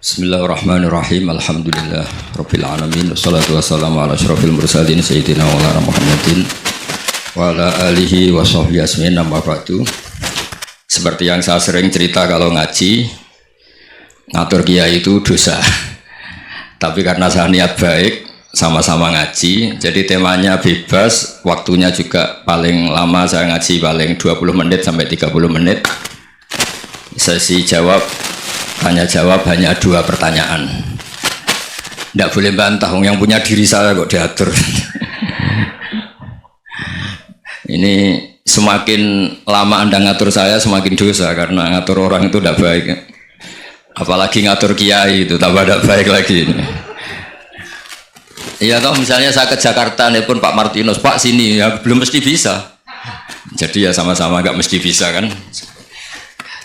Bismillahirrahmanirrahim. Alhamdulillah Rabbil alamin. Wassalatu wassalamu ala asyrafil mursalin Sayyidina wa ala Muhammadin wa ala alihi wa sahbihi asmin. Amma ba'du. Seperti yang saya sering cerita, kalau ngaji ngatur kiai itu dosa. Tapi karena saya niat baik, sama-sama ngaji, jadi temanya bebas, waktunya juga paling lama saya ngaji paling 20 menit sampai 30 menit. Sesi jawab tanya jawab hanya 2 pertanyaan. Tidak boleh bantah, yang punya diri saya kok diatur. Ini semakin lama Anda ngatur saya semakin dosa, karena ngatur orang itu tidak baik. Apalagi ngatur kiai itu tambah tidak baik lagi. Iya toh, misalnya saya ke Jakarta nelpon Pak Martinus, Pak sini, ya belum mesti bisa. Jadi ya sama-sama gak mesti bisa kan.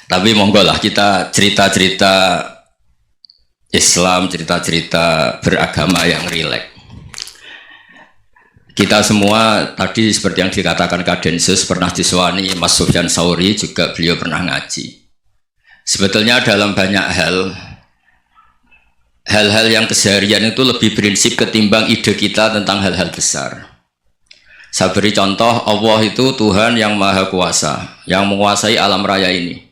Tapi monggo lah kita cerita-cerita Islam, cerita-cerita beragama yang rileks. Kita semua tadi seperti yang dikatakan Kadensus pernah diswani Mas Sufyan Sauri, juga beliau pernah ngaji. Sebetulnya dalam banyak hal-hal yang keseharian itu lebih prinsip ketimbang ide kita tentang hal-hal besar. Saya beri contoh, Allah itu Tuhan yang Maha Kuasa, yang menguasai alam raya ini.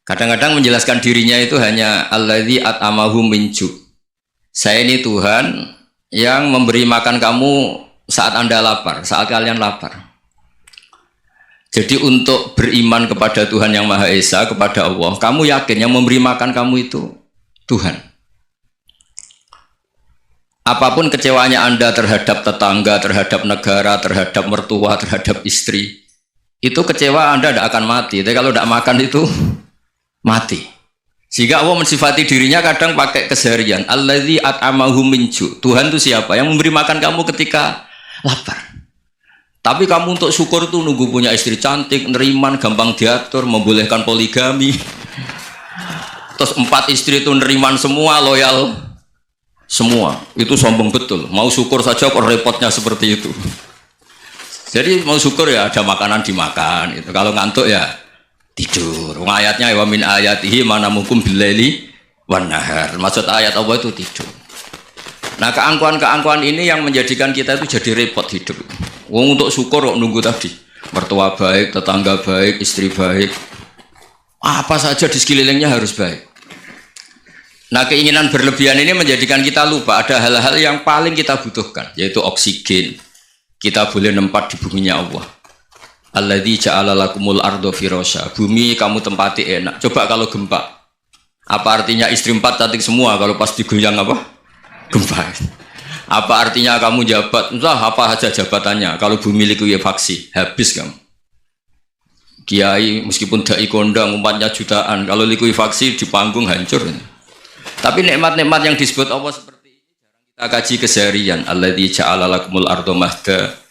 Kadang-kadang menjelaskan dirinya itu hanya alladzi at'amahum min ju'. Saya ini Tuhan yang memberi makan kamu saat Anda lapar, saat kalian lapar. Jadi untuk beriman kepada Tuhan yang Maha Esa, kepada Allah, kamu yakin yang memberi makan kamu itu Tuhan. Apapun kecewanya Anda terhadap tetangga, terhadap negara, terhadap mertua, terhadap istri, itu kecewa Anda tidak akan mati. Tapi kalau tidak makan itu mati. Sehingga Allah mensifati dirinya kadang pakai keseharian. Alladzi at'amahum min ju'. Tuhan itu siapa? Yang memberi makan kamu ketika lapar. Tapi kamu untuk syukur itu nunggu punya istri cantik, neriman, gampang diatur, membolehkan poligami. Terus 4 istri itu neriman semua, loyal semua. Itu sombong betul. Mau syukur saja kok repotnya seperti itu. Jadi mau syukur ya ada makanan dimakan. Itu kalau ngantuk ya tidur. Ayatnya wa min ayatihi manamukum billaili wan nahar. Maksud ayat Allah itu tidur. Nah, keangkuhan-keangkuhan ini yang menjadikan kita itu jadi repot hidup. Wong untuk syukur kok nunggu tadi. Mertua baik, tetangga baik, istri baik. Apa saja di sekelilingnya harus baik. Nah, keinginan berlebihan ini menjadikan kita lupa ada hal-hal yang paling kita butuhkan, yaitu oksigen. Kita boleh nempat di buminya Allah. Alladzi ja'ala lakumul ardo firasya. Bumi kamu tempati enak. Coba kalau gempa, apa artinya istri 4 cantik semua kalau pas digoyang apa? Gempa. Apa artinya kamu jabat? Entah apa saja jabatannya. Kalau bumi likuifaksi, habis kamu. Kiai meskipun dai kondang umatnya jutaan, kalau likuifaksi di panggung hancur. Tapi nikmat-nikmat yang disebut Allah seperti ini jarang kita kaji keseharian. Alladzi ja'ala lakumul ardo mahda.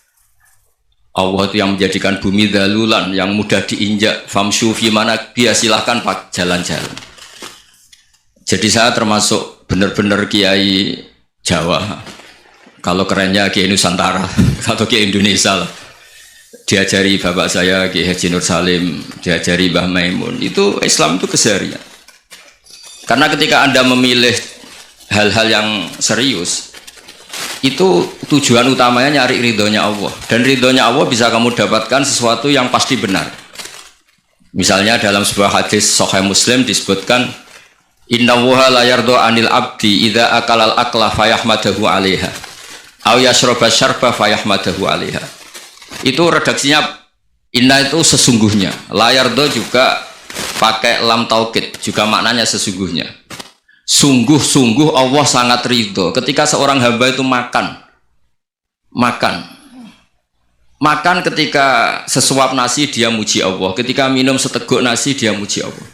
Allah itu yang menjadikan bumi dalulan, yang mudah diinjak. Famshu fi manakbiha, silahkan pak jalan-jalan. Jadi saya termasuk benar-benar kiai Jawa. Kalau kerennya kiai Nusantara atau kiai Indonesia lah. Diajari bapak saya Kiai Haji Nur Salim, diajari Mbah Maimun. Itu Islam itu keseharian. Karena ketika Anda memilih hal-hal yang serius, itu tujuan utamanya nyari ridhonya Allah, dan ridhonya Allah bisa kamu dapatkan sesuatu yang pasti benar. Misalnya dalam sebuah hadis Sahih Muslim disebutkan, innallaha la yardo anil abdi idza akalal akla fayahmadahu 'alaiha aw yashroba syarba fayahmadahu 'alaiha. Itu redaksinya inna itu sesungguhnya, la yardo juga pakai lam taukid, juga maknanya sesungguhnya. Sungguh-sungguh Allah sangat ridho ketika seorang hamba itu makan ketika sesuap nasi dia muji Allah, ketika minum seteguk nasi dia muji Allah.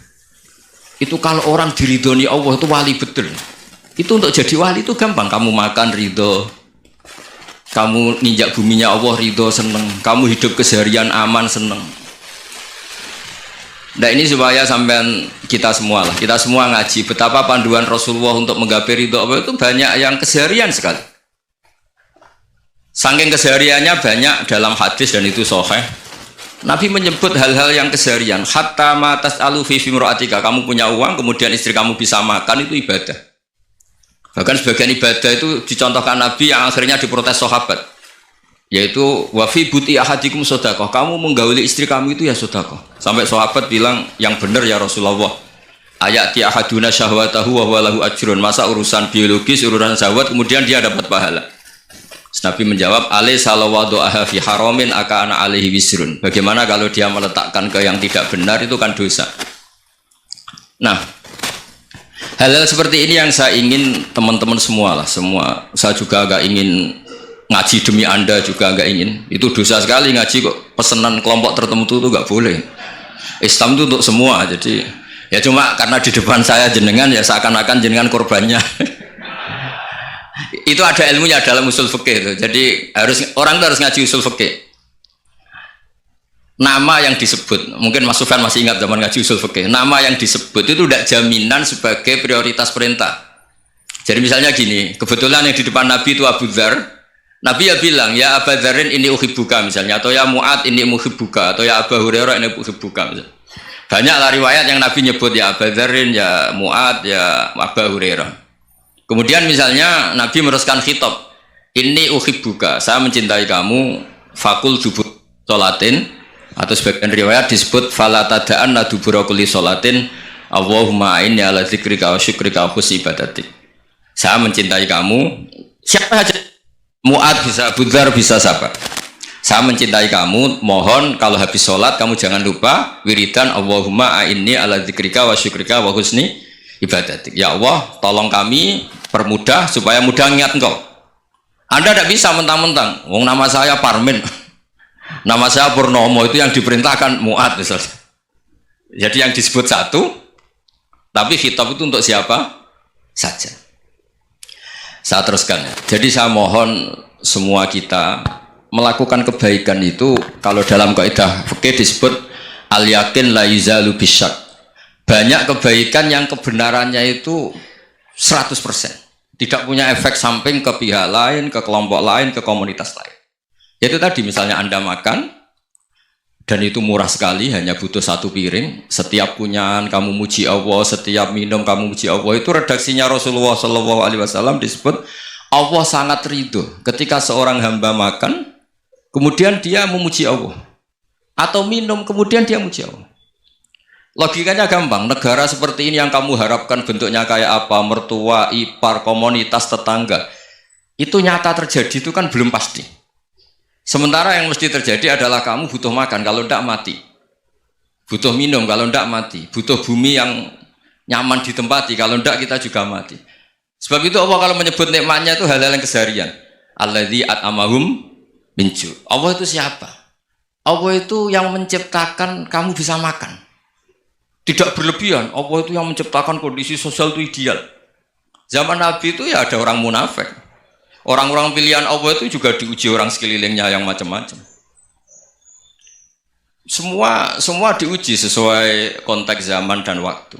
Itu kalau orang diridhoni Allah itu wali betul. Itu untuk jadi wali itu gampang. Kamu makan ridho, kamu ninjak buminya Allah ridho, seneng, kamu hidup keseharian aman, seneng. Nah, ini supaya sampean kita semua ngaji betapa panduan Rasulullah untuk menggapai ridho Allah itu banyak yang keseharian sekali. Saking kesehariannya banyak dalam hadis dan itu sahih. Nabi menyebut hal-hal yang keseharian. Hatta ma tas'alu fi imra'atika, kamu punya uang kemudian istri kamu bisa makan, itu ibadah. Bahkan sebagian ibadah itu dicontohkan Nabi yang akhirnya diprotes sahabat, yaitu wafi buti ahadikum sodakoh, kamu menggauli istri kamu itu ya sodakoh. Sampai sahabat bilang yang benar ya Rasulullah, ayati ahaduna syahwatahu wa huwa lahu ajrun, masa urusan biologis, urusan syahwat kemudian dia dapat pahala. Nabi menjawab, alai salawadu'aha fi haramin aka'ana alaihi wisrun. Bagaimana kalau dia meletakkan ke yang tidak benar, itu kan dosa. Nah, hal-hal seperti ini yang saya ingin teman-teman semua lah, semua. Saya juga agak ingin ngaji demi Anda juga agak ingin. Itu dosa sekali ngaji kok, pesanan kelompok tertentu itu gak boleh. Islam itu untuk semua, jadi ya cuma karena di depan saya jenengan ya seakan-akan jenengan korbannya. Itu ada ilmunya dalam usul fikih itu. Jadi orang itu harus ngaji usul fikih. Nama yang disebut, mungkin Mas Sufyan masih ingat zaman ngaji usul fikih. Nama yang disebut itu tidak jaminan sebagai prioritas perintah. Jadi misalnya gini, kebetulan yang di depan Nabi itu Abu Dzar. Nabi ya bilang, ya Abu Dzarin ini uhibbuka misalnya, atau ya Mu'ad ini uhibbuka, atau ya Abu Hurairah ini uhibbuka misalnya. Banyaklah riwayat yang Nabi nyebut ya Abu Dzarin, ya Mu'ad, ya Abu Hurairah. Kemudian misalnya Nabi meneruskan khitab, ini uhibbuka, saya mencintai kamu, fakul dubur sholatin, atau sebagian riwayat disebut fala tada'anna dubura kulli sholatin Allahumma inni ala dzikrika wa syukrika wa husni ibadatik. Saya mencintai kamu, siapa aja, Mu'ad bisa, Abu Dzar bisa, siapa. Saya mencintai kamu, mohon kalau habis sholat kamu jangan lupa wiridan Allahumma inni ala dzikrika wa syukrika wa husni ibadatik. Ya Allah, tolong kami permudah supaya mudah ingat engkau. Anda tidak bisa mentang-mentang, wong nama saya Parmin, nama saya Purnomo, itu yang diperintahkan Mu'ad misalnya. Jadi yang disebut satu, tapi khitab itu untuk siapa saja. Saya teruskan ya. Jadi saya mohon semua kita melakukan kebaikan itu, kalau dalam kaidah fikih disebut al yakin la yuzalu bisyak. Banyak kebaikan yang kebenarannya itu 100%, tidak punya efek samping ke pihak lain, ke kelompok lain, ke komunitas lain. Itu tadi misalnya Anda makan dan itu murah sekali, hanya butuh satu piring, setiap kunyahan kamu muji Allah, setiap minum kamu muji Allah. Itu redaksinya Rasulullah SAW disebut Allah sangat ridho ketika seorang hamba makan kemudian dia memuji Allah, atau minum kemudian dia muji Allah. Logikanya gampang, negara seperti ini yang kamu harapkan bentuknya kayak apa, mertua, ipar, komunitas, tetangga, itu nyata terjadi itu kan belum pasti. Sementara yang mesti terjadi adalah kamu butuh makan, kalau tidak mati. Butuh minum, kalau tidak mati. Butuh bumi yang nyaman ditempati, kalau tidak kita juga mati. Sebab itu Allah kalau menyebut nikmatnya itu hal-hal yang keseharian. Alladzi at'amahum min ju'. Allah itu siapa? Allah itu yang menciptakan kamu bisa makan. Tidak berlebihan, Allah itu yang menciptakan kondisi sosial itu ideal. Zaman Nabi itu ya ada orang munafik. Orang-orang pilihan Allah itu juga diuji orang sekelilingnya yang macam-macam. Semua diuji sesuai konteks zaman dan waktu.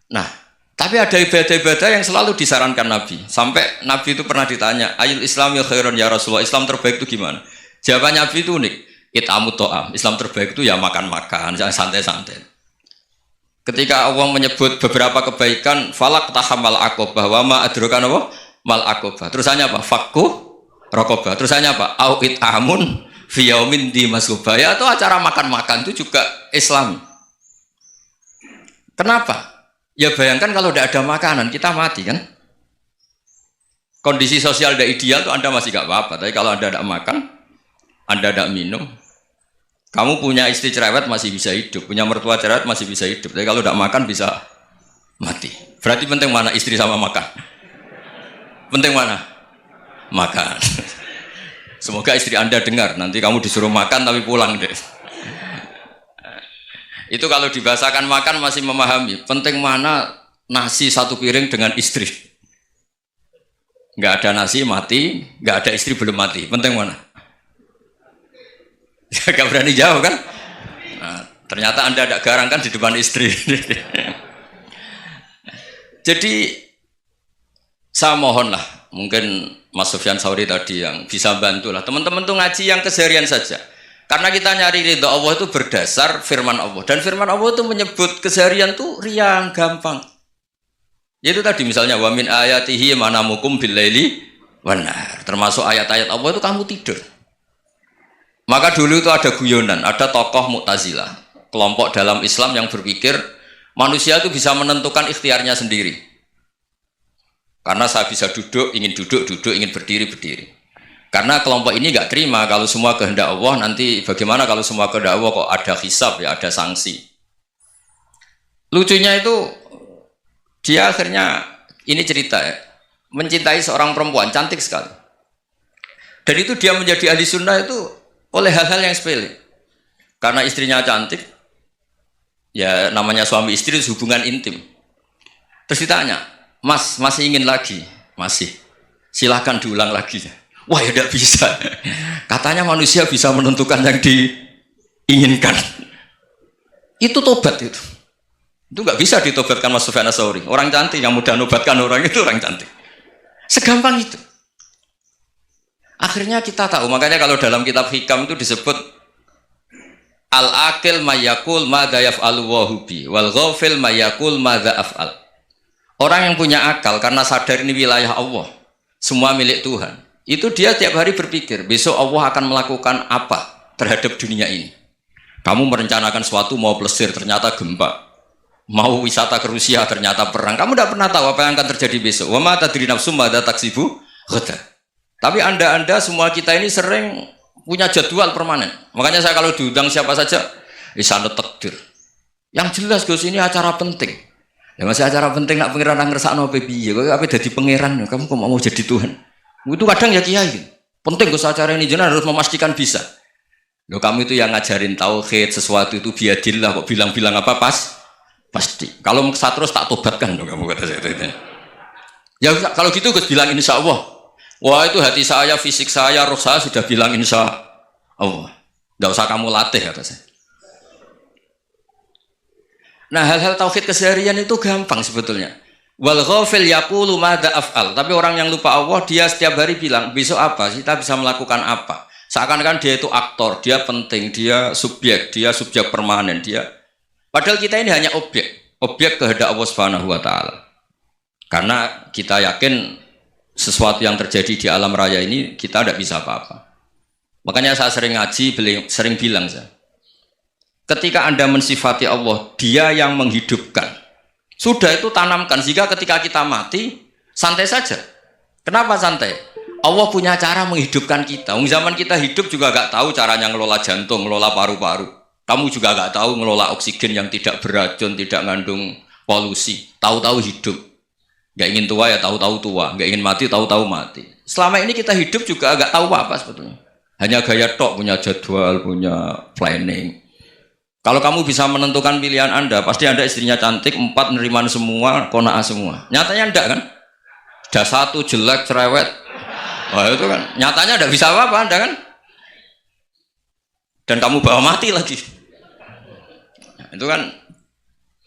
Nah, tapi ada ibadah-ibadah yang selalu disarankan Nabi. Sampai Nabi itu pernah ditanya, ayul Islam ya khairun ya Rasulullah, Islam terbaik itu gimana? Jawaban Nabi itu unik. It'amu to'am, Islam terbaik itu ya makan-makan, jangan santai-santai. Ketika Allah menyebut beberapa kebaikan, falak tahamal akobah, wa ma adrokan apa? Mal akobah. Terusannya apa? Fakku rokobah. Terusannya apa? Au it'amun fiyaumin di masubah. Ya itu acara makan-makan itu juga Islam. Kenapa? Ya bayangkan kalau tidak ada makanan, kita mati kan? Kondisi sosial tidak ideal itu Anda masih gak apa-apa, tapi kalau Anda tidak makan, Anda tidak minum, kamu punya istri cerewet masih bisa hidup, punya mertua cerewet masih bisa hidup, tapi kalau tidak makan bisa mati. Berarti penting mana istri sama makan? Penting mana? Makan. Semoga istri Anda dengar, nanti kamu disuruh makan tapi pulang deh. Itu kalau dibahasakan makan masih memahami. Penting mana nasi satu piring dengan istri? Nggak ada nasi mati, nggak ada istri belum mati. Penting mana? Gak berani jawab kan? Nah, ternyata Anda ada garang kan di depan istri. Jadi saya mohonlah, mungkin Mas Sufyan Sauri tadi yang bisa bantulah teman-teman tuh ngaji yang keseharian saja. Karena kita nyari ridha Allah itu berdasar firman Allah, dan firman Allah itu menyebut keseharian tuh riang gampang. Ya itu tadi misalnya wa min ayatihi manamukum bil laili wan nahar. Termasuk ayat-ayat Allah itu kamu tidur. Maka dulu itu ada guyonan, ada tokoh Mu'tazilah, kelompok dalam Islam yang berpikir manusia itu bisa menentukan ikhtiarnya sendiri. Karena saya bisa duduk, duduk, ingin berdiri, berdiri. Karena kelompok ini nggak terima kalau semua kehendak Allah, nanti bagaimana kalau semua kehendak Allah kok ada hisab ya, ada sanksi. Lucunya itu dia akhirnya ini cerita ya, mencintai seorang perempuan cantik sekali. Dan itu dia menjadi ahli sunnah itu oleh hal-hal yang sepele. Karena istrinya cantik, ya namanya suami istri itu hubungan intim. Terus ditanya, Mas, masih ingin lagi? Masih. Silahkan diulang lagi. Wah ya tidak bisa. Katanya manusia bisa menentukan yang diinginkan. Itu tobat itu. Itu nggak bisa ditobatkan Mas Sufyan Ats-Tsauri. Orang cantik yang mudah nobatkan orang itu orang cantik. Segampang itu. Akhirnya kita tahu, makanya kalau dalam kitab Hikam itu disebut al-akil mayakul madza yaf'alu wa hubi wal ghafil mayakul madza af'al. Orang yang punya akal karena sadar ini wilayah Allah, semua milik Tuhan. Itu dia tiap hari berpikir, besok Allah akan melakukan apa terhadap dunia ini. Kamu merencanakan sesuatu mau plesir ternyata gempa. Mau wisata ke Rusia ternyata perang. Kamu tidak pernah tahu apa yang akan terjadi besok. Wa ma tadri nafsum madza taksibu ghadan. Tapi anda semua kita ini sering punya jadwal permanen. Makanya saya kalau diundang siapa saja, sanad takdir. Yang jelas Gus ini acara penting. Ya masih acara penting nak pangeran nang ngersakno piye? Kok ape dadi pangeran? Kamu kok mau jadi Tuhan? Itu kadang ya kiai. Penting Gus acara ini jenengan harus memastikan bisa. Loh kamu itu yang ngajarin tauhid sesuatu itu biadillah kok bilang-bilang apa pasti. Kalau maksa terus tak tobatkan loh kamu kata saya itu. Ya kalau gitu Gus bilang insya Allah. Wah itu hati saya, fisik saya, roh saya sudah bilang insya Allah. Tidak usah kamu latih kata saya. Nah hal-hal tauhid keseharian itu gampang sebetulnya. Wal ghafil yaqulu madza af'al. Tapi orang yang lupa Allah dia setiap hari bilang besok apa? Kita bisa melakukan apa? Seakan-akan dia itu aktor, dia penting, dia subjek permanen, dia. Padahal kita ini hanya objek kehendak Allah Subhanahu wa taala. Karena kita yakin sesuatu yang terjadi di alam raya ini kita tidak bisa apa-apa. Makanya saya sering ngaji, sering bilang saya, ketika Anda mensifati Allah, Dia yang menghidupkan. Sudah itu tanamkan sehingga ketika kita mati santai saja. Kenapa santai? Allah punya cara menghidupkan kita. Zaman kita hidup juga gak tahu caranya ngelola jantung, ngelola paru-paru. Kamu juga gak tahu ngelola oksigen yang tidak beracun, tidak mengandung polusi. Tahu-tahu hidup. Gak ingin tua ya tahu-tahu tua, gak ingin mati tahu-tahu mati. Selama ini kita hidup juga agak tahu apa sebetulnya. Hanya gaya tok, punya jadwal, punya planning. Kalau kamu bisa menentukan pilihan Anda, pasti Anda istrinya cantik, 4 neriman semua, kona'ah semua. Nyatanya enggak kan? Ada 1 jelek, cerewet. Wah itu kan, nyatanya enggak bisa apa-apa Anda kan? Dan kamu bawa mati lagi. Nah, itu kan.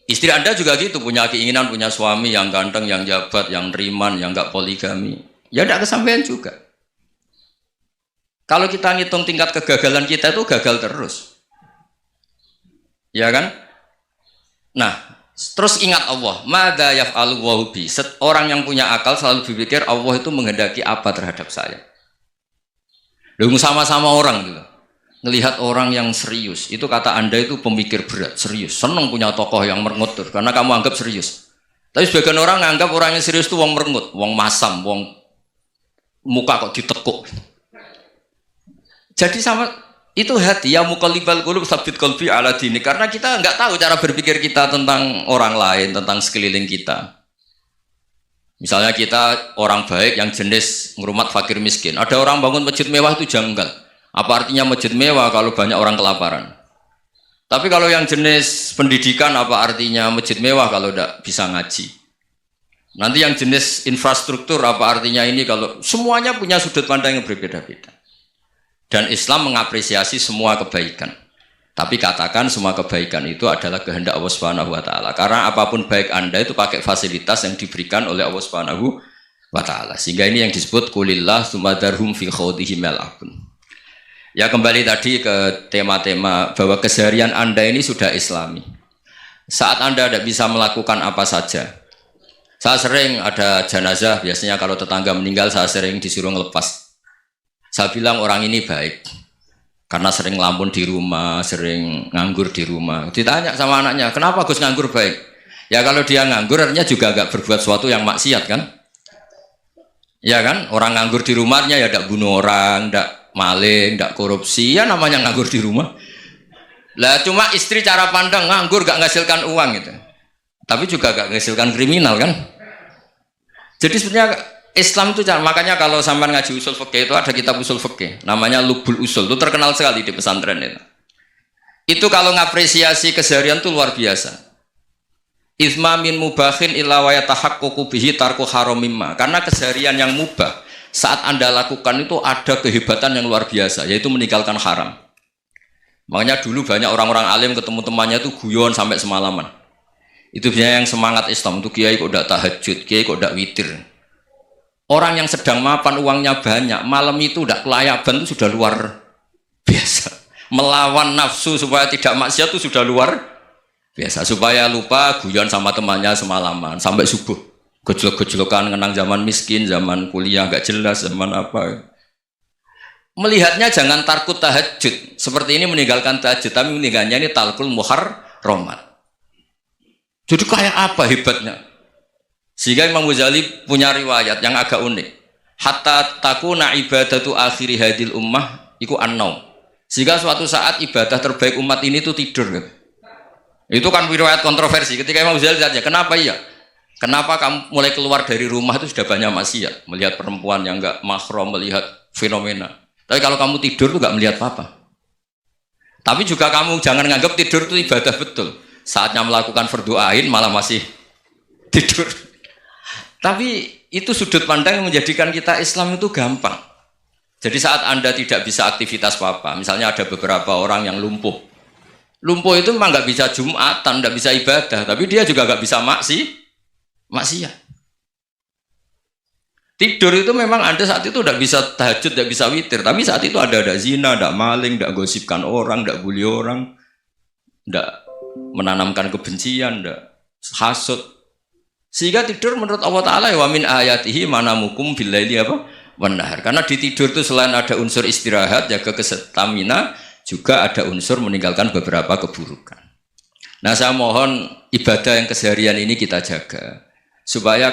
Istri Anda juga gitu, punya keinginan, punya suami yang ganteng, yang jabat, yang neriman, yang enggak poligami. Ya enggak kesampaian juga. Kalau kita ngitung tingkat kegagalan kita itu gagal terus. Ya kan? Nah, terus ingat Allah, madza yaf'alu wa hubi. Orang yang punya akal selalu berpikir Allah itu menghendaki apa terhadap saya. Lalu sama-sama orang gitu. Ngelihat orang yang serius, itu kata Anda itu pemikir berat, serius. Senang punya tokoh yang merengut karena kamu anggap serius. Tapi sebagian orang nganggap orang yang serius itu wong merengut, wong masam, wong muka kok ditekuk. Jadi sama itu hati ya muqallibal qulub tsabbit qalbi ala dini, karena kita nggak tahu cara berpikir kita tentang orang lain, tentang sekeliling kita. Misalnya kita orang baik yang jenis ngrumat fakir miskin. Ada orang bangun masjid mewah itu janggal. Apa artinya masjid mewah kalau banyak orang kelaparan? Tapi kalau yang jenis pendidikan apa artinya masjid mewah kalau tidak bisa ngaji? Nanti yang jenis infrastruktur apa artinya ini kalau semuanya punya sudut pandang yang berbeda-beda. Dan Islam mengapresiasi semua kebaikan. Tapi katakan semua kebaikan itu adalah kehendak Allah Subhanahu wa taala. Karena apapun baik Anda itu pakai fasilitas yang diberikan oleh Allah Subhanahu wa taala. Sehingga ini yang disebut qulillah tsumadarhum fi khawdihim yal'abun. Ya kembali tadi ke tema-tema bahwa keseharian Anda ini sudah Islami. Saat Anda tidak bisa melakukan apa saja, Saya sering ada jenazah, biasanya kalau tetangga meninggal saya sering disuruh ngelepas. Saya bilang orang ini baik, karena sering ngelamun di rumah, sering nganggur di rumah. Ditanya sama anaknya, kenapa Gus nganggur baik? Ya kalau dia nganggur artinya juga agak berbuat sesuatu yang maksiat kan? Ya kan, orang nganggur di rumahnya ya tidak bunuh orang, tidak maling, tidak korupsi, ya namanya nganggur di rumah. Lah cuma istri cara pandang nganggur gak menghasilkan uang gitu. Tapi juga gak menghasilkan kriminal kan. Jadi sebenarnya Islam itu makanya kalau sampai ngaji usul fikih itu ada kitab usul fikih namanya Lubul Usul, itu terkenal sekali di pesantren itu. Itu kalau ngapresiasi keseharian itu luar biasa. Itsma min mubahin illa wa yatahaqqaqu bihi tarku haramimma. Karena keseharian yang mubah saat Anda lakukan itu ada kehebatan yang luar biasa, yaitu meninggalkan haram. Makanya dulu banyak orang-orang alim ketemu temannya itu guyon sampai semalaman. Itu biasanya yang semangat Islam itu kiai kok tidak tahajud, kiai kok tidak witir. Orang yang sedang mapan uangnya banyak, malam itu tidak kelayaban itu sudah luar biasa. Melawan nafsu supaya tidak maksiat itu sudah luar biasa. Supaya lupa guyon sama temannya semalaman sampai subuh. Gejlok-gejlokan kenang zaman miskin, zaman kuliah gak jelas, zaman apa. Melihatnya jangan tarkut tahajud. Seperti ini meninggalkan tahajud, tapi meninggalnya ini talkul muharramat. Jadi kayak apa hebatnya? Sehingga Imam Ghazali punya riwayat yang agak unik. Hatta takuna ibadatu akhiri hadil ummah iku an-naum. Sehingga suatu saat ibadah terbaik umat ini itu tidur gitu. Itu kan riwayat kontroversi. Ketika Imam Ghazali tanya, kenapa iya? Kenapa kamu mulai keluar dari rumah itu sudah banyak maksiat? Melihat perempuan yang enggak mahram, melihat fenomena. Tapi kalau kamu tidur itu enggak melihat apa-apa. Tapi juga kamu jangan nganggap tidur itu ibadah betul. Saatnya melakukan fardu ain malah masih tidur. Tapi itu sudut pandang yang menjadikan kita Islam itu gampang. Jadi saat Anda tidak bisa aktivitas apa-apa, misalnya ada beberapa orang yang lumpuh. Lumpuh itu memang nggak bisa Jumatan, nggak bisa ibadah, tapi dia juga nggak bisa maksiat. Tidur itu memang Anda saat itu tidak bisa tahajud, tidak bisa witir, tapi saat itu ada zina, ada maling, tidak gosipkan orang, tidak bully orang, tidak menanamkan kebencian, tidak hasud. Sehingga tidur menurut Allah Ta'ala wa min ayatihi manamukum billaili apa? Wanahar. Karena di tidur itu selain ada unsur istirahat, jaga kestamina, juga ada unsur meninggalkan beberapa keburukan. Nah saya mohon ibadah yang keseharian ini kita jaga. Supaya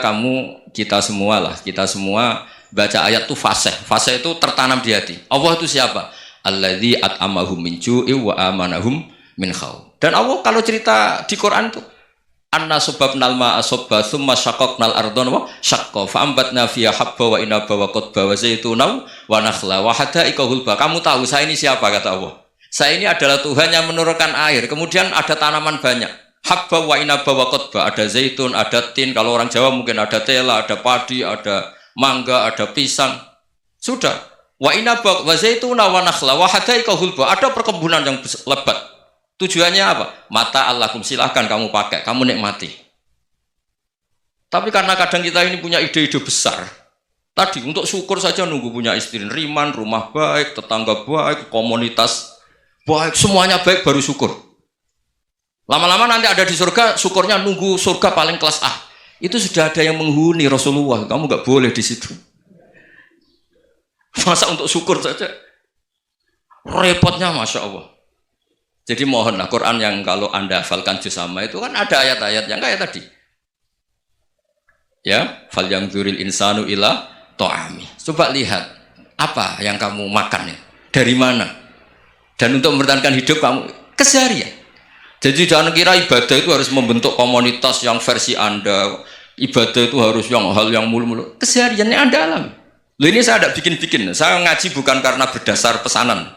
kita semua baca ayat itu fasih. Fasih itu tertanam di hati. Allah itu siapa? Alladzi at'amahum min ju'i wa amanahum min khauf. Dan Allah kalau cerita di Quran itu anna sababnal ma'a sabba tsumma syaqqaqnal ardha wa syaqqa fa ambatna fiha habba wa inaba wa qadba wa zaituna wa nakhla wa hada'iqa hulba. Kamu tahu saya ini siapa kata Allah? Saya ini adalah Tuhan yang menurunkan air, kemudian ada tanaman banyak. Habba wa inaba wa qadba, ada zaitun, ada tin, kalau orang Jawa mungkin ada tela, ada padi, ada mangga, ada pisang. Sudah. Wa inaba wa zaituna wa nakhla wa hada'iqa hulba, ada perkebunan yang lebat. Tujuannya apa? Mata Allahkum, silahkan kamu pakai, kamu nikmati. Tapi karena kadang kita ini punya ide-ide besar. Tadi untuk syukur saja nunggu punya istri riman, rumah baik, tetangga baik, komunitas baik, semuanya baik baru syukur. Lama-lama nanti ada di surga, syukurnya nunggu surga paling kelas A. Itu sudah ada yang menghuni Rasulullah, kamu nggak boleh di situ. Masa untuk syukur saja? Repotnya Masya Allah. Jadi mohonlah Quran yang kalau Anda hafalkan juz sama itu kan ada ayat-ayat yang kayak tadi. Ya, fal yang dzuril insanu ila ta'ami. Coba lihat apa yang kamu makan ya? Dari mana? Dan untuk mempertahankan hidup kamu keseharian. Jadi jangan kira ibadah itu harus membentuk komunitas yang versi Anda. Ibadah itu harus hal yang mulu-mulu. Kesehariannya Anda alami. Loh ini saya tidak bikin-bikin. Saya ngaji bukan karena berdasar pesanan.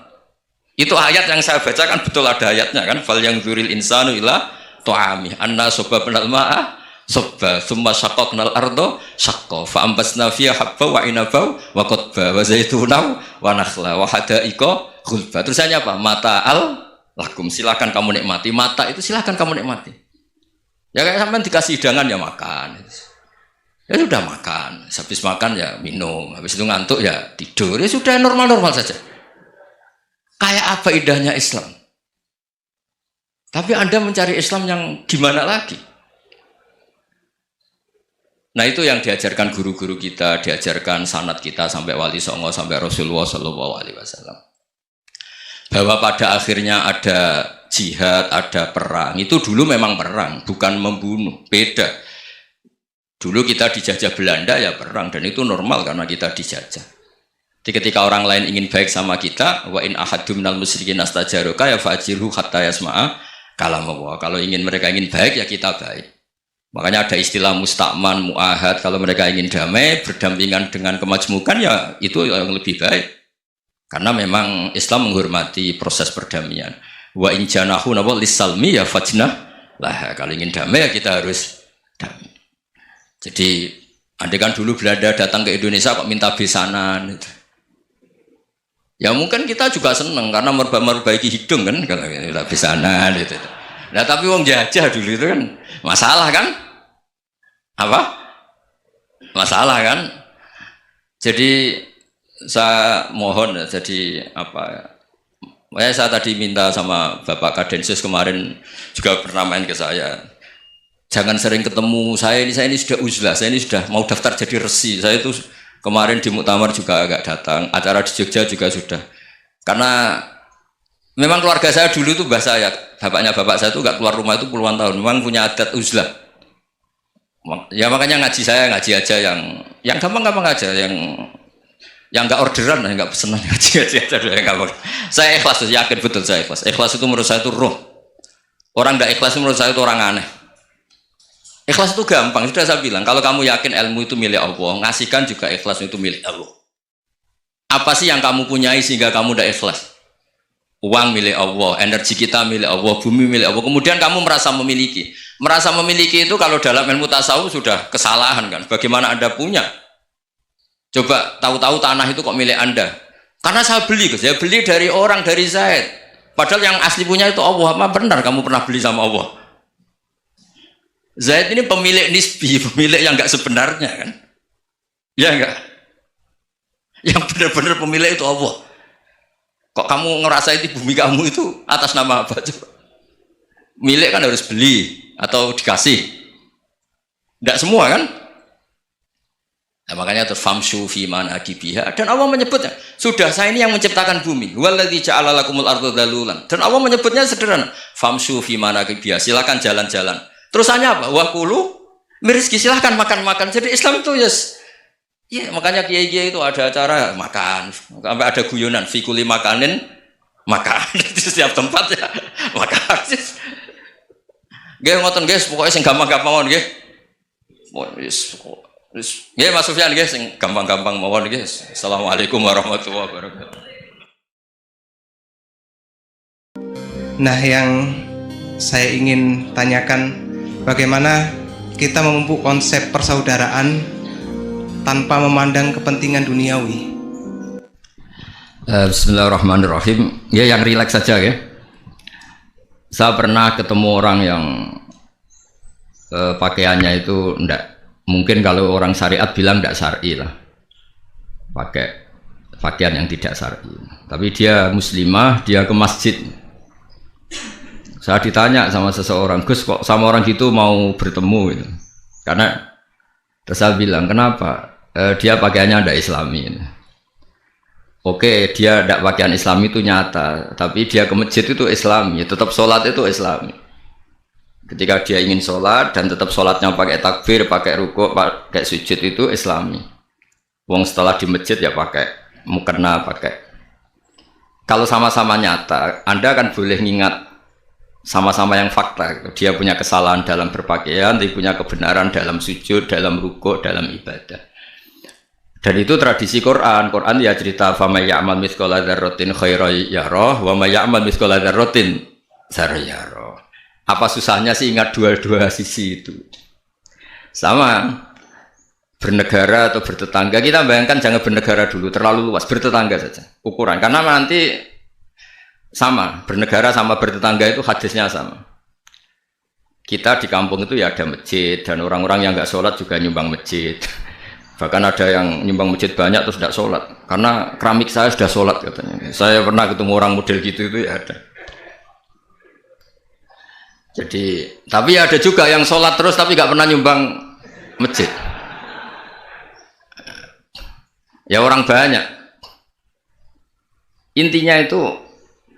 Itu ayat yang saya baca kan betul ada ayatnya kan. Fal yang dzuril insanu ila ta'ami. Anna sababnal ma'a sabba tsumma syaqqaqnal ardha syaqqa fa ambasna fiha habba wa inaba wa qadba wa zaituna wa nakhla wa hada'iqa ghulba. Terusannya apa? Mata'al lakum, silakan kamu nikmati. Mata itu silakan kamu nikmati. Ya kayak sampean dikasih hidangan ya makan. Ya sudah makan, habis makan ya minum, habis itu ngantuk ya tidur. Ya sudah normal-normal saja. Kayak apa indahnya Islam? Tapi Anda mencari Islam yang gimana lagi? Nah itu yang diajarkan guru-guru kita, diajarkan sanad kita sampai Wali Songo, sampai Rasulullah Shallallahu Alaihi Wasallam. Bahwa pada akhirnya ada jihad, ada perang. Itu dulu memang perang, bukan membunuh. Beda. Dulu kita dijajah Belanda ya perang, dan itu normal karena kita dijajah. Jadi ketika orang lain ingin baik sama kita, wa in ahadum minal musyrikin astajaruka ya fajirhu hatta yasma'a kalam Allah. Kalau mereka ingin baik ya kita baik. Makanya ada istilah musta'man, mu'ahad. Kalau mereka ingin damai, berdampingan dengan kemajmukan ya itu yang lebih baik. Karena memang Islam menghormati proses perdamaian. Wa in janahu nawa lisalmi ya fajnah lah. Kalau ingin damai ya kita harus damai. Jadi andai kan dulu Belanda datang ke Indonesia kok minta besanan gitu. Ya mungkin kita juga seneng karena memperbaiki hidung kan kalau minta besanan gitu. Nah tapi wong jajah dulu itu kan masalah kan? Apa? Masalah kan? Jadi saya mohon jadi apa? Saya tadi minta sama Bapak Kadensus kemarin juga pernah main ke saya. Jangan sering ketemu saya ini sudah uzlah, saya ini sudah mau daftar jadi resi. Saya itu kemarin di muktamar juga agak datang, acara di Jogja juga sudah. Karena memang keluarga saya dulu itu mbah saya, bapaknya bapak saya itu nggak keluar rumah itu puluhan tahun, memang punya adat uzlah. Ya makanya ngaji saya ngaji aja yang gampang-gampang aja, yang nggak orderan, yang nggak pesenan ngaji aja dulu yang gampang. Saya ikhlas, yakin betul saya ikhlas. Ikhlas itu menurut saya itu roh. Orang nggak ikhlas menurut saya itu orang aneh. Ikhlas itu gampang, sudah saya bilang. Kalau kamu yakin ilmu itu milik Allah, ngasihkan juga ikhlas itu milik Allah. Apa sih yang kamu punyai sehingga kamu udah ikhlas? Uang milik Allah, energi kita milik Allah, bumi milik Allah. Kemudian kamu merasa memiliki. Merasa memiliki itu kalau dalam ilmu tasawuf sudah kesalahan kan. Bagaimana Anda punya? Coba tahu-tahu tanah itu kok milik Anda. Karena saya beli, saya beli dari orang, dari Zaid. Padahal yang asli punya itu Allah. Apa benar kamu pernah beli sama Allah? Zaid ini pemilik nisbi, pemilik yang enggak sebenarnya kan? Ya enggak? Yang benar-benar pemilik itu Allah. Kok kamu ngerasa itu bumi kamu itu atas nama apa? Coba. Milik kan harus beli atau dikasih. Tidak semua kan? Nah, makanya itu famshu fi manakibiha, dan Allah menyebutnya, sudah saya ini yang menciptakan bumi. Waladzi ja'ala lakumul arda dalulan. Dan Allah menyebutnya sederhana, famshu fi manakibiha, silakan jalan-jalan. Terusannya apa? Wa kulu mirizki, silakan makan-makan. Jadi Islam itu yes. Ya, makanya kiai-kiai itu ada acara makan, sampai ada guyonan fikuli makanin makan di setiap tempat ya makan. Nggih ngoten nggih, pokoke sing gampang-gampang mawon nggih. Wis nggih Mas Sufyan nggih sing gampang-gampang mawon nggih. Assalamualaikum warahmatullahi wabarakatuh. Nah, yang saya ingin tanyakan, bagaimana kita memupuk konsep persaudaraan tanpa memandang kepentingan duniawi. Bismillahirrahmanirrahim. Ya yang rileks saja ya. Saya pernah ketemu orang yang pakaiannya itu enggak, mungkin kalau orang syariat bilang enggak syar'i lah, pakai pakaian yang tidak syar'i. Tapi dia muslimah, dia ke masjid. Saya ditanya sama seseorang, Gus kok sama orang gitu mau bertemu gitu. Karena terus saya bilang kenapa? Dia pakaiannya tidak Islami. Oke, dia tidak pakaian Islami itu nyata, tapi dia ke masjid itu Islami, tetap sholat itu Islami. Ketika dia ingin sholat dan tetap sholatnya pakai takbir, pakai rukuk, pakai sujud itu Islami. Wong setelah di masjid ya pakai mukena, pakai. Kalau sama-sama nyata, Anda kan boleh ngingat sama-sama yang fakta. Dia punya kesalahan dalam berpakaian, dia punya kebenaran dalam sujud, dalam rukuk, dalam ibadah. Dan itu tradisi Quran. Quran ya cerita famay ya'mal mithqala dzarratin khairan yarah wa may ya'mal mithqala dzarratin syarran yarah. Apa susahnya sih ingat dua-dua sisi itu? Sama bernegara atau bertetangga, kita bayangkan jangan bernegara dulu, terlalu luas, bertetangga saja ukuran. Karena nanti sama, bernegara sama bertetangga itu hadisnya sama. Kita di kampung itu ya ada masjid, dan orang-orang yang nggak sholat juga nyumbang masjid. Bahkan ada yang nyumbang masjid banyak terus tidak sholat, karena keramik saya sudah sholat katanya. Saya pernah ketemu orang model gitu itu ya ada. Jadi, tapi ada juga yang sholat terus tapi nggak pernah nyumbang masjid. Ya orang banyak. Intinya itu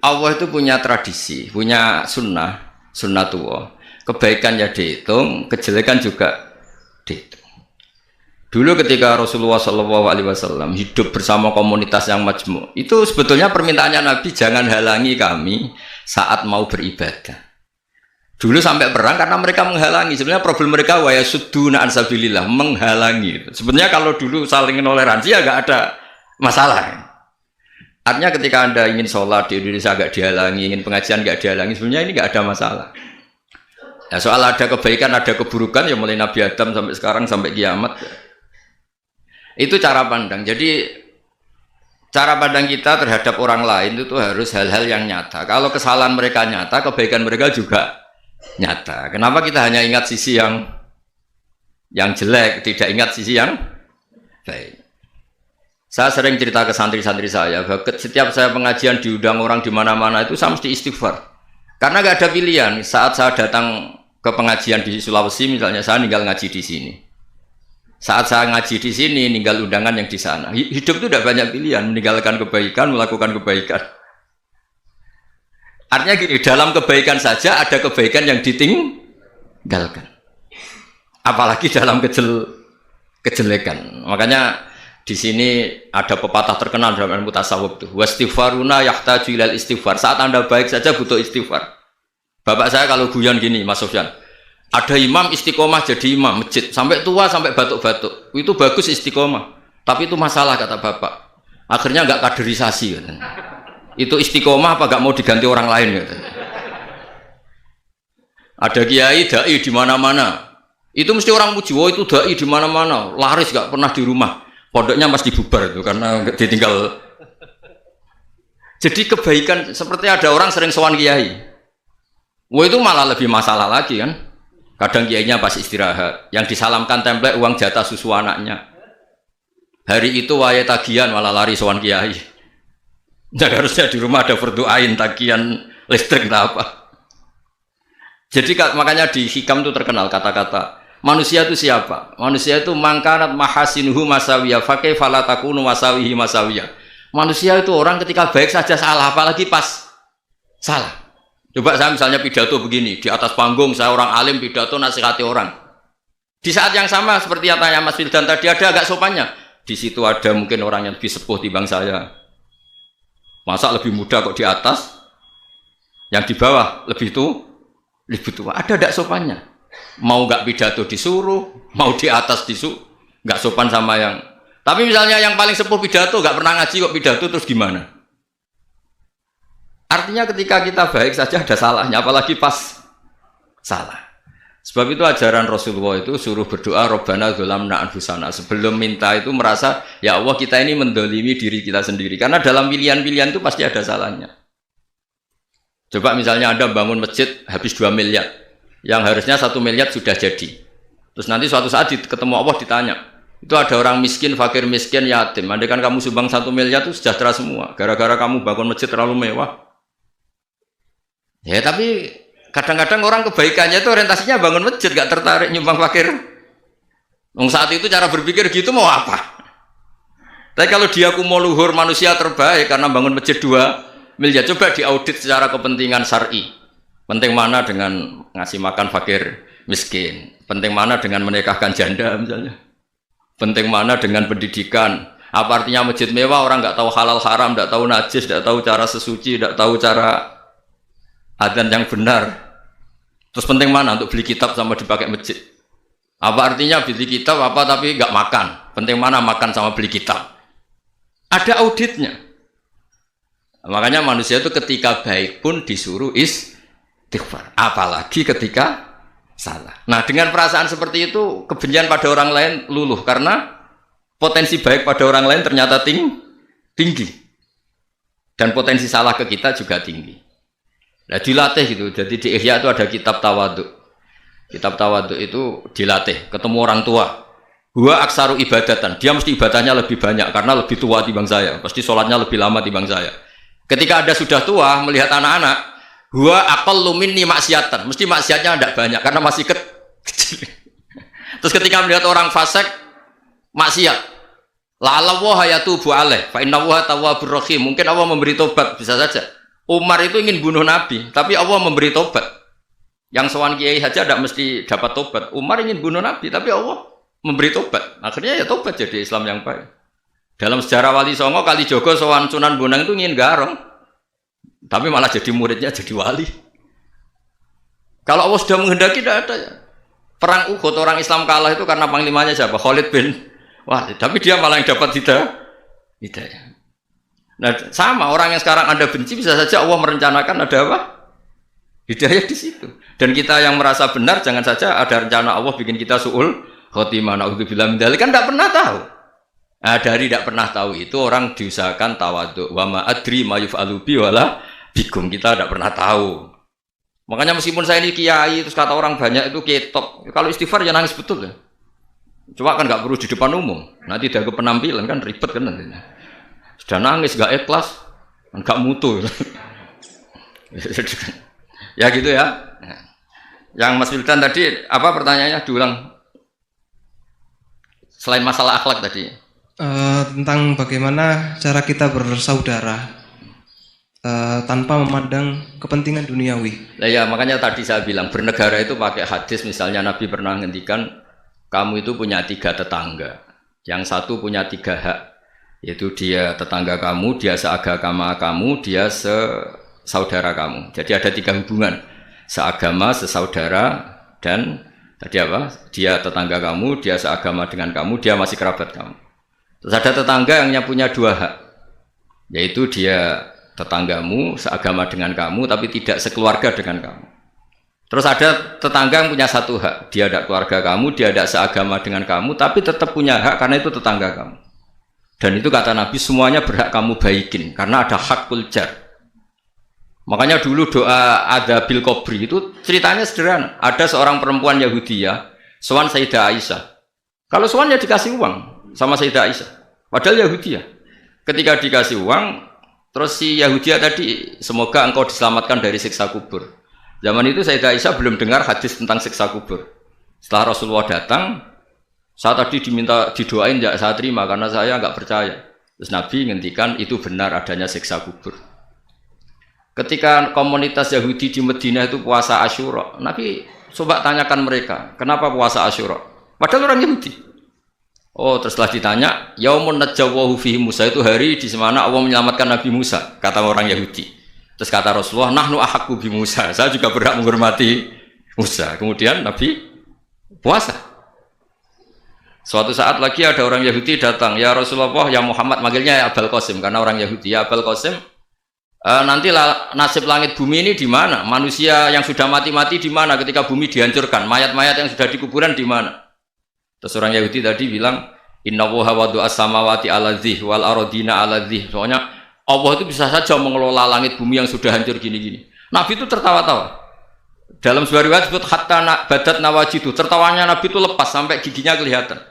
Allah itu punya tradisi, punya sunnatullah. Kebaikan ya dihitung, kejelekan juga dihitung. Dulu ketika Rasulullah SAW hidup bersama komunitas yang majmu', itu sebetulnya permintaannya Nabi, jangan halangi kami saat mau beribadah. Dulu sampai perang karena mereka menghalangi. Sebenarnya problem mereka wa yasudduna an sabilillah, menghalangi. Sebenarnya kalau dulu saling toleransi ya gak ada masalah. Artinya ketika Anda ingin sholat di Indonesia gak dihalangi, ingin pengajian gak dihalangi, sebenarnya ini gak ada masalah. Ya, soal ada kebaikan, ada keburukan, ya mulai Nabi Adam sampai sekarang, sampai kiamat. Itu cara pandang. Jadi cara pandang kita terhadap orang lain itu harus hal-hal yang nyata. Kalau kesalahan mereka nyata, kebaikan mereka juga nyata. Kenapa kita hanya ingat sisi yang jelek, tidak ingat sisi yang baik? Saya sering cerita ke santri-santri saya, setiap saya pengajian diundang orang di mana-mana itu saya mesti istighfar. Karena gak ada pilihan. Saat saya datang ke pengajian di Sulawesi misalnya, saya tinggal ngaji di sini. Saat saya ngaji di sini, ninggal undangan yang di sana. Hidup itu tidak banyak pilihan, meninggalkan kebaikan, melakukan kebaikan. Artinya gini, dalam kebaikan saja ada kebaikan yang ditinggalkan. Apalagi dalam kejelekan. Makanya di sini ada pepatah terkenal dalam ilmu tasawuf tuh. Wastighfaruna yahtaju ilal istighfar. Saat Anda baik saja butuh istighfar. Bapak saya kalau guyon gini, Mas Sofyan. Ada imam istiqomah jadi imam masjid sampai tua sampai batuk-batuk. Itu bagus istiqomah. Tapi itu masalah kata Bapak. Akhirnya enggak kaderisasi katanya. Itu istiqomah apa enggak mau diganti orang lain katanya. Ada kiai dai di mana-mana. Itu mesti orang muji, "Oh, itu dai di mana-mana, laris enggak pernah di rumah." Pondoknya pasti bubar itu karena ditinggal. Jadi kebaikan seperti ada orang sering sowan kiai. Wah itu malah lebih masalah lagi kan. Kadang kiainya pas istirahat, yang disalamkan template uang jatah susu anaknya. Hari itu waya tagihan malah lari sowan kiai. Jadi harusnya di rumah ada berdoain tagihan listrik entah apa. Jadi makanya di hikam itu terkenal kata-kata manusia itu siapa? Manusia itu mangkanat mahasinuhu masawiyah fakai falatakunu masawihi masawiyah. Manusia itu orang ketika baik saja salah, apalagi pas salah. Coba saya misalnya pidato begini, di atas panggung saya orang alim pidato nasihati orang. Di saat yang sama seperti yang tanya Mas Wildan tadi, ada agak sopannya. Di situ ada mungkin orang yang lebih sepuh timbang saya. Masa lebih muda kok di atas? Yang di bawah lebih tua. Ada agak sopannya. Mau nggak pidato disuruh, mau di atas disuruh, nggak sopan sama yang. Tapi misalnya yang paling sepuh pidato nggak pernah ngaji kok pidato terus gimana? Artinya ketika kita baik saja ada salahnya, apalagi pas salah. Sebab itu ajaran Rasulullah itu suruh berdoa Rabbana dzolamna anfusana. Sebelum minta itu merasa ya Allah kita ini mendolimi diri kita sendiri. Karena dalam pilihan-pilihan itu pasti ada salahnya. Coba misalnya Anda bangun masjid habis 2 miliar. Yang harusnya 1 miliar sudah jadi. Terus nanti suatu saat ketemu Allah ditanya. Itu ada orang miskin, fakir miskin, yatim. Andai kan kamu sumbang 1 miliar itu sejahtera semua. Gara-gara kamu bangun masjid terlalu mewah. Ya tapi kadang-kadang orang kebaikannya itu orientasinya bangun masjid, gak tertarik nyumbang fakir. Saat itu cara berpikir gitu mau apa? Tapi kalau dia mau luhur manusia terbaik karena bangun masjid 2 miliar, coba diaudit secara kepentingan syar'i. Penting mana dengan ngasih makan fakir miskin? Penting mana dengan menikahkan janda misalnya? Penting mana dengan pendidikan? Apa artinya masjid mewah orang nggak tahu halal haram, nggak tahu najis, nggak tahu cara sesuci, nggak tahu cara adzan yang benar. Terus penting mana untuk beli kitab sama dipakai masjid? Apa artinya beli kitab apa tapi nggak makan? Penting mana makan sama beli kitab? Ada auditnya. Makanya manusia itu ketika baik pun disuruh istighfar, apalagi ketika salah. Nah dengan perasaan seperti itu kebencian pada orang lain luluh karena potensi baik pada orang lain ternyata tinggi dan potensi salah ke kita juga tinggi. Nah dilatih gitu. Jadi di Ihya itu ada kitab tawadhu. Kitab tawadhu itu dilatih ketemu orang tua. Huwa aksaru ibadatan. Dia mesti ibadahnya lebih banyak karena lebih tua timbang saya. Pasti sholatnya lebih lama timbang saya. Ketika Anda sudah tua melihat anak-anak, huwa aqallu minni maksiatan. Mesti maksiatnya tidak banyak karena masih kecil. Terus ketika melihat orang fasik maksiat, La Allah yatubu alaih fa inna Allah tawwabur rahim. Mungkin Allah memberi tobat, bisa saja. Umar itu ingin bunuh Nabi, tapi Allah memberi tobat. Yang sowan kiai saja tidak mesti dapat tobat. Umar ingin bunuh Nabi, tapi Allah memberi tobat. Akhirnya ya tobat jadi Islam yang baik. Dalam sejarah Wali Songo, Kalijogo sowan Sunan Bonang itu ingin garong, tapi malah jadi muridnya jadi wali. Kalau Allah sudah menghendaki, tidak ada ya. Perang Uhud orang Islam kalah itu karena panglimanya siapa? Khalid bin Walid. Tapi dia malah yang dapat hidayah. Nah, sama orang yang sekarang Anda benci bisa saja Allah merencanakan ada apa? Hidayah di situ. Dan kita yang merasa benar jangan saja ada rencana Allah bikin kita su'ul khotimah. Na'udzubillah min dzalik, kan tidak pernah tahu. Nah, dari tidak pernah tahu itu orang diusahakan tawadhu. Wa ma adri ma yuf'alu bi wala bikum. Kita tidak pernah tahu. Makanya meskipun saya ini kiai, terus kata orang banyak itu ketop. Kalau istighfar ya nangis betul ya. Cuma kan nggak perlu di depan umum. Nanti dia ke penampilan kan ribet kan nanti. Sudah nangis nggak ikhlas, nggak mutu. Ya gitu ya. Yang Mas Wildan tadi apa pertanyaannya diulang? Selain masalah akhlak tadi. Tentang bagaimana cara kita bersaudara tanpa memandang kepentingan duniawi. Nah ya makanya tadi saya bilang bernegara itu pakai hadis, misalnya Nabi pernah ngendikan kamu itu punya 3 tetangga, yang satu punya 3 hak, yaitu dia tetangga kamu, dia seagama kamu, dia sesaudara kamu. Jadi ada 3 hubungan, seagama, sesaudara, dan tadi apa? Dia tetangga kamu, dia seagama dengan kamu, dia masih kerabat kamu. Terus ada tetangga yang punya 2 hak, yaitu dia tetanggamu, seagama dengan kamu, tapi tidak sekeluarga dengan kamu. Terus ada tetangga yang punya 1 hak, dia tidak keluarga kamu, dia tidak seagama dengan kamu, tapi tetap punya hak karena itu tetangga kamu. Dan itu kata Nabi semuanya berhak kamu baikin, karena ada hakul jar. Makanya dulu doa ada bil kubri itu ceritanya sederhana. Ada seorang perempuan Yahudi ya, sowan Sayyidah Aisyah. Kalau sowan ya dikasih uang sama Sayyidah Aisyah. Padahal Yahudi ya. Ketika dikasih uang, terus si Yahudi tadi, semoga engkau diselamatkan dari siksa kubur. Zaman itu Sayyidah Aisyah belum dengar hadis tentang siksa kubur. Setelah Rasulullah datang, saya tadi diminta didoain, ya saya terima karena saya nggak percaya. Terus Nabi ngendikan itu benar adanya siksa kubur. Ketika komunitas Yahudi di Madinah itu puasa Asyura, Nabi coba tanyakan mereka, kenapa puasa Asyura? Padahal orang Yahudi. Oh, terus setelah ditanya, Yaumun najjawahu fihi Musa, itu hari di mana Allah menyelamatkan Nabi Musa, kata orang Yahudi. Terus kata Rasulullah, nahnu ahaqqu bi Musa, saya juga berhak menghormati Musa. Kemudian Nabi puasa. Suatu saat lagi ada orang Yahudi datang, ya Rasulullah, ya Muhammad, manggilnya ya Abul Qasim karena orang Yahudi. Ya Abul Qasim, nanti nasib langit bumi ini di mana? Manusia yang sudah mati-mati di mana ketika bumi dihancurkan? Mayat-mayat yang sudah di kuburan di mana? Terus orang Yahudi tadi bilang, Inna woha wadu as-samawati ala dzih wal arodina ala dzih. Soalnya Allah itu bisa saja mengelola langit bumi yang sudah hancur gini-gini. Nabi itu tertawa-tawa. Dalam sebuah riwayat disebut hatta badat nawajidu. Tertawanya Nabi itu lepas sampai giginya kelihatan.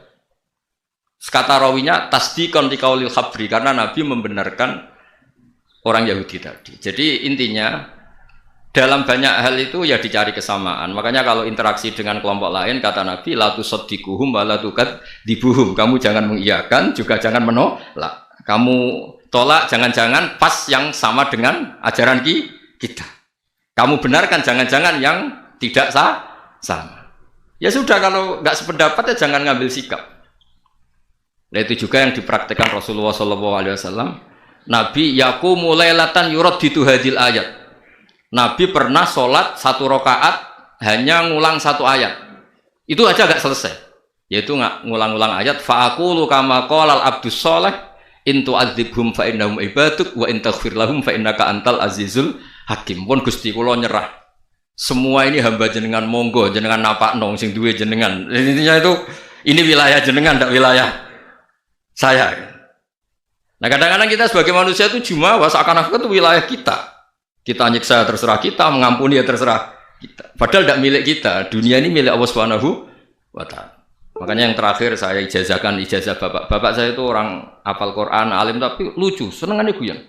Kata rawinya tasdiqan liqaulil khabri, karena Nabi membenarkan orang Yahudi tadi. Jadi intinya dalam banyak hal itu ya dicari kesamaan. Makanya kalau interaksi dengan kelompok lain, kata Nabi, la tusaddiquhum wa la tukadzibuhum. Kamu jangan mengiyakan, juga jangan menolak. Kamu tolak, jangan-jangan pas yang sama dengan ajaran kita. Kamu benarkan, jangan-jangan yang tidak sama. Ya sudah, kalau nggak sependapat ya jangan ngambil sikap. Nah, itu juga yang dipraktikkan Rasulullah SAW. Nabi yaqumu lailatan yuraddidu hadil ayat. Nabi pernah sholat 1 rakaat hanya ngulang 1 ayat. Itu aja gak selesai. Yaitu ngulang-ngulang ayat. Fa'akulu kama qolal abdus sholeh in tu'adzibhum fa'innahum ibaduk wa in taghfir lahum fa'innaka antal azizul hakim. Pun Gusti kula nyerah. Semua ini hamba jenengan, monggo jenengan napakno sing duwe jenengan. Intinya itu ini wilayah jenengan, ndak wilayah saya. Nah kadang-kadang kita sebagai manusia itu jumawa seakan-akan itu wilayah kita. Kita nyiksa terserah kita, mengampuni ya terserah kita. Padahal tidak milik kita. Dunia ini milik Allah Subhanahu wa Ta'ala. Makanya yang terakhir saya ijazahkan ijazah bapak. Bapak saya itu orang hafal Quran, alim tapi lucu, senengannya guyon.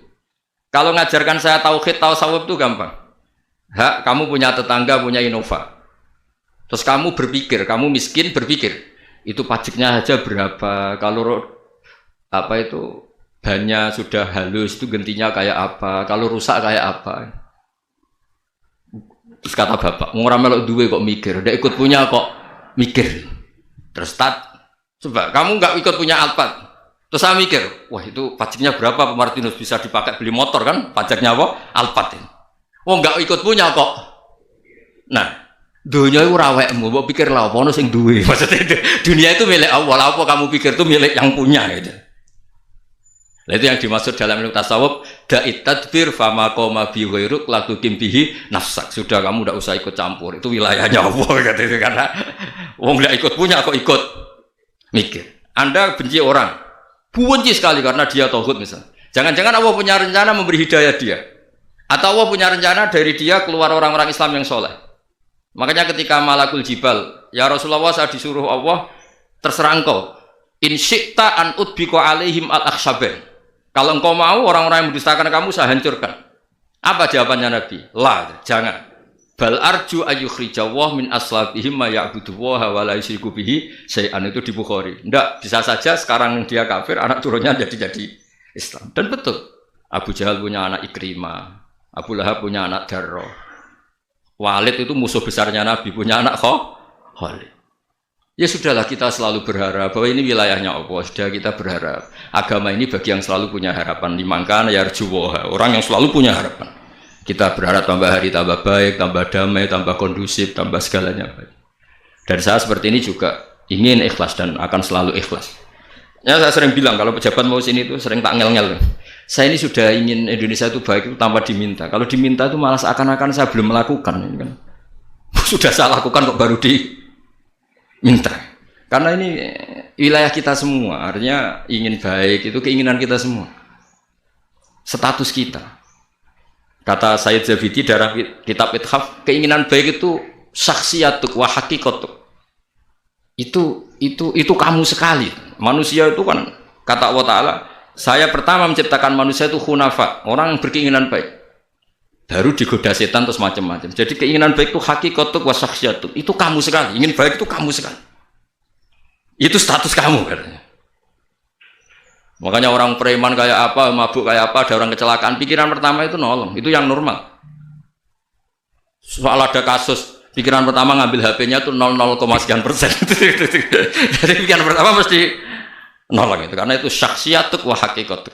Kalau ngajarkan saya tauhid, tasawuf itu gampang. Hak, kamu punya tetangga, punya Innova. Terus kamu berpikir, kamu miskin berpikir, itu pajaknya aja berapa? Kalau apa itu bannya sudah halus itu gantinya kayak apa, kalau rusak kayak apa. Terus kata bapak, ngora melok duwe kok mikir, udah ikut punya kok mikir. Terus coba kamu nggak ikut punya Alphard. Terus saya mikir, wah itu pajaknya berapa Pak Martinus bisa dipakai beli motor kan? Pajaknya apa? Alphard ini. Oh nggak ikut punya kok. Nah, dunia itu rawekmu, mbok pikir lah apa ono sing duwe. Maksudnya dunia itu milik Allah, apa kamu pikir itu milik yang punya gitu. Nah, itu yang dimaksud dalam ilmu tasawuf, da'it tadbir fama qoma bi ghairuk la tuqimbihi nafsak. Sudah kamu tidak usah ikut campur. Itu wilayahnya Allah gitu karena wong nggak ikut punya kok ikut mikir. Anda benci orang benci sekali karena dia tauhid misalnya. Jangan-jangan Allah punya rencana memberi hidayah dia. Atau Allah punya rencana dari dia keluar orang-orang Islam yang soleh. Makanya ketika Malakul Jibal, ya Rasulullah saya disuruh Allah, terserah engkau. In syi'ta an udbiko alaihim al-akhshaben. Kalau engkau mau orang-orang yang mendustakan kamu saya hancurkan. Apa jawabannya Nabi? La, jangan. Bal arju ayyukhrijawah min aslabihim ma ya'budullaha wa la yusyriku bihi syai'an, itu di Bukhari. Enggak, bisa saja sekarang dia kafir, anak turunnya jadi Islam. Dan betul. Abu Jahal punya anak Ikrimah, Abu Lahab punya anak Darrah. Walid itu musuh besarnya Nabi, punya anak Khalid. Ya sudahlah, kita selalu berharap bahwa ini wilayahnya Allah. Sudah kita berharap. Agama ini bagi yang selalu punya harapan. Limangkan yarjuwaha, orang yang selalu punya harapan. Kita berharap tambah hari tambah baik, tambah damai, tambah kondusif, tambah segalanya baik. Dan saya seperti ini juga ingin ikhlas dan akan selalu ikhlas. Ya saya sering bilang kalau pejabat mau sini itu sering tak ngel-ngel. Saya ini sudah ingin Indonesia itu baik itu tanpa diminta. Kalau diminta itu malah seakan-akan saya belum melakukan. Ini kan. Sudah saya lakukan kok baru diminta. Karena ini wilayah kita semua, artinya ingin baik itu keinginan kita semua. Status kita. Kata Sayyid Zabidi dalam kitab Ithaf, keinginan baik itu syakhsiyatuk wa hakikatuk. Itu kamu sekali. Manusia itu kan kata Allah Ta'ala, saya pertama menciptakan manusia itu khunafa, orang yang berkeinginan baik. Baru digoda setan terus macam-macam. Jadi keinginan baik itu hakikatuk wa syakhsiyatuk. Itu kamu sekali. Ingin baik itu kamu sekali. Itu status kamu katanya. Makanya orang preman kayak apa, mabuk kayak apa, ada orang kecelakaan, pikiran pertama itu nolong, itu yang normal. Soal ada kasus, pikiran pertama ngambil HP-nya itu 0,0 sekian persen. Jadi pikiran pertama mesti nolong itu, karena itu syakhsiyatuk wa hakikatuk.